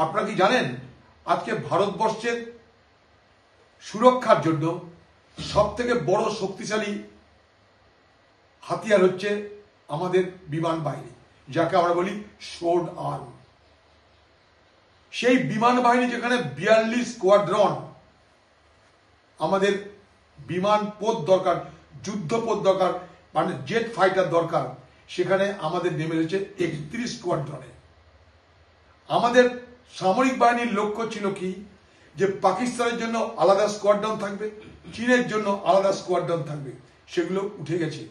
আপনারা কি জানেন আজকে ভারতবর্ষের সুরক্ষার জন্য সবথেকে বড় শক্তিশালী হাতিয়ার হচ্ছে আমাদের বিমান বাহিনী, যাকে আমরা বলি সোর্ড আর্ম। সেই বিমান বাহিনী যেখানে 42 স্কোয়াড্রন আমাদের বিমান পথ দরকার, যুদ্ধপথ দরকার, মানে জেট ফাইটার দরকার, সেখানে আমাদের নেমে রয়েছে 31 স্কোয়াড্রনে। আমাদের সামরিক বাহিনীর লক্ষ্য ছিল কি, যে পাকিস্তানের জন্য আলাদা স্কোয়াড্রন থাকবে, চীনের জন্য আলাদা স্কোয়াড্রন থাকবে, সেগুলো উঠে গেছে।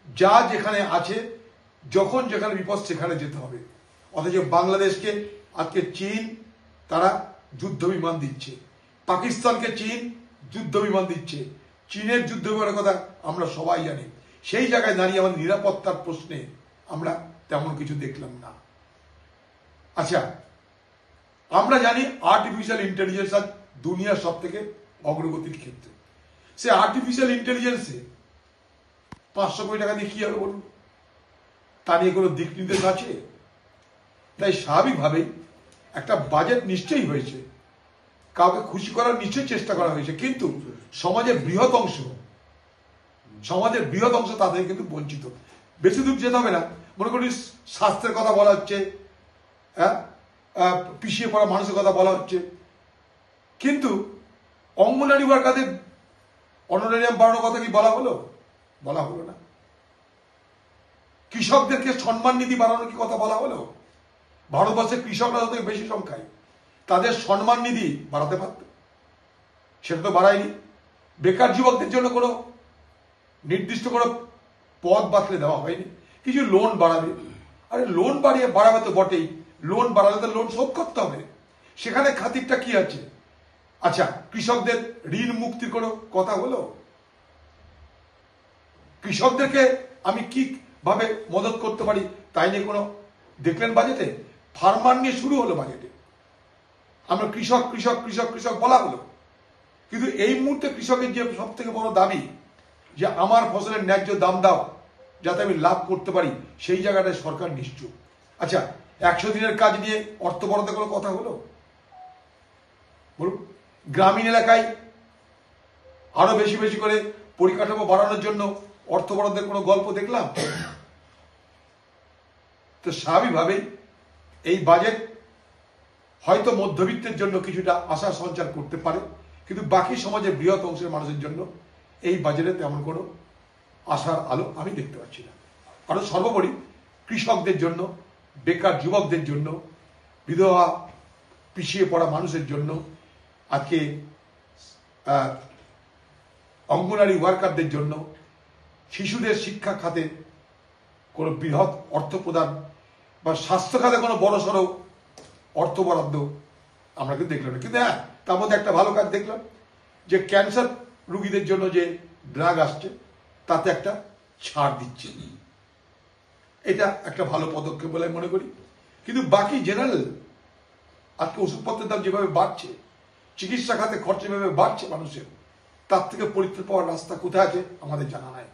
যা যেখানে আছে, যখন যেখানে বিপদ সেখানে যেতে হবে। অথচ বাংলাদেশকে আজকে চীন তারা যুদ্ধ বিমান দিচ্ছে, পাকিস্তানকে চীন যুদ্ধ বিমান দিচ্ছে। চীনের যুদ্ধ বিমানের কথা আমরা সবাই জানি। সেই জায়গায় দাঁড়িয়ে আমাদের নিরাপত্তার প্রশ্নে আমরা তেমন কিছু দেখলাম না। আচ্ছা, আমরা জানি আর্টিফিশিয়াল ইন্টেলিজেন্স আজ দুনিয়ার সব থেকে অগ্রগতির ক্ষেত্রে। সে আর্টিফিশিয়াল ইন্টেলিজেন্সে 500 কোটি টাকা দিয়ে কি হবে বলুন? তা নিয়ে কোনো দিক নির্দেশ আছে? তাই স্বাভাবিকভাবেই একটা বাজেট নিশ্চয়ই হয়েছে, কাউকে খুশি করার নিশ্চয়ই চেষ্টা করা হয়েছে, কিন্তু সমাজের বৃহৎ অংশ তাদের কিন্তু বঞ্চিত। বেশি দূর যেতে হবে না, মনে করি স্বাস্থ্যের কথা বলা হচ্ছে, পিছিয়ে পড়া মানুষের কথা বলা হচ্ছে, কিন্তু অঙ্গনারী ওয়ার্কারদের অনারিয়াম বাড়ানোর কথা কি বলা হলো? বলা হলো না। কৃষকদেরকে সম্মান নিধি বাড়ানোর কি কথা বলা হলো? ভারতবর্ষের কৃষকরা যত বেশি সংখ্যায়, তাদের সম্মান নিধি বাড়াতে পারত, সেটা তো বাড়ায়নি। বেকার যুবকদের জন্য কোনো নির্দিষ্ট কোনো পদ বাতলে দেওয়া হয়নি। কিছু লোন বাড়াবে, আরে লোন বাড়াবে তো বটেই, লোন বাড়ালে তো লোন শোধ করতে হবে, সেখানে খাতিরটা কি আছে? আচ্ছা, কৃষকদের ঋণ মুক্তির কোনো কথা হলো? কৃষকদেরকে আমি কি ভাবে মদত করতে পারি তাই নিয়ে কোনো দেখলেন বাজেটে? ফার্মার নিয়ে শুরু হলো বাজেটে, আমরা কৃষক কৃষক কৃষক কৃষক বলা হলো, কিন্তু এই মুহূর্তে কৃষকের যে সব থেকে বড় দাবি, যে আমার ফসলের ন্যায্য দাম দাও যাতে আমি লাভ করতে পারি, সেই জায়গাটায় সরকার নিশ্চুপ। আচ্ছা, 100 দিনের কাজ নিয়ে অর্থ বরাদ্দের কোনো কথা হলো? বলুন, গ্রামীণ এলাকায় আরো বেশি বেশি করে পরিকাঠামো বাড়ানোর জন্য অর্থ বরাদ্দের কোনো গল্প দেখলাম? তো স্বাভাবিকভাবেই এই বাজেট হয়তো মধ্যবিত্তের জন্য কিছুটা আশা সঞ্চার করতে পারে, কিন্তু বাকি সমাজের বৃহৎ অংশের মানুষের জন্য এই বাজেটে তেমন কোনো আশার আলো আমি দেখতে পাচ্ছি না। কারণ সর্বোপরি কৃষকদের জন্য, বেকার যুবকদের জন্য, বিধবা পিছিয়ে পড়া মানুষের জন্য, আজকে অঙ্গনারী ওয়ার্কারদের জন্য, শিশুদের শিক্ষা খাতে কোনো বৃহৎ অর্থ প্রদান বা স্বাস্থ্য খাতে কোনো বড় সড়ো অর্থ বরাদ্দ আমরা কিন্তু দেখলাম না। কিন্তু হ্যাঁ, তার মধ্যে একটা ভালো কাজ দেখলাম, যে ক্যান্সার রোগীদের জন্য যে ড্রাগ আসছে তাতে একটা ছাড় দিচ্ছে, এটা একটা ভালো পদক্ষেপ বলে মনে করি। কিন্তু বাকি জেনারেল আজকে ওষুধপত্রের দাম যেভাবে বাড়ছে, চিকিৎসা খাতে খরচ যেভাবে বাড়ছে মানুষের, তার থেকে পরিত্রাণ পাওয়ার রাস্তা কোথায় আছে আমাদের জানা নাই।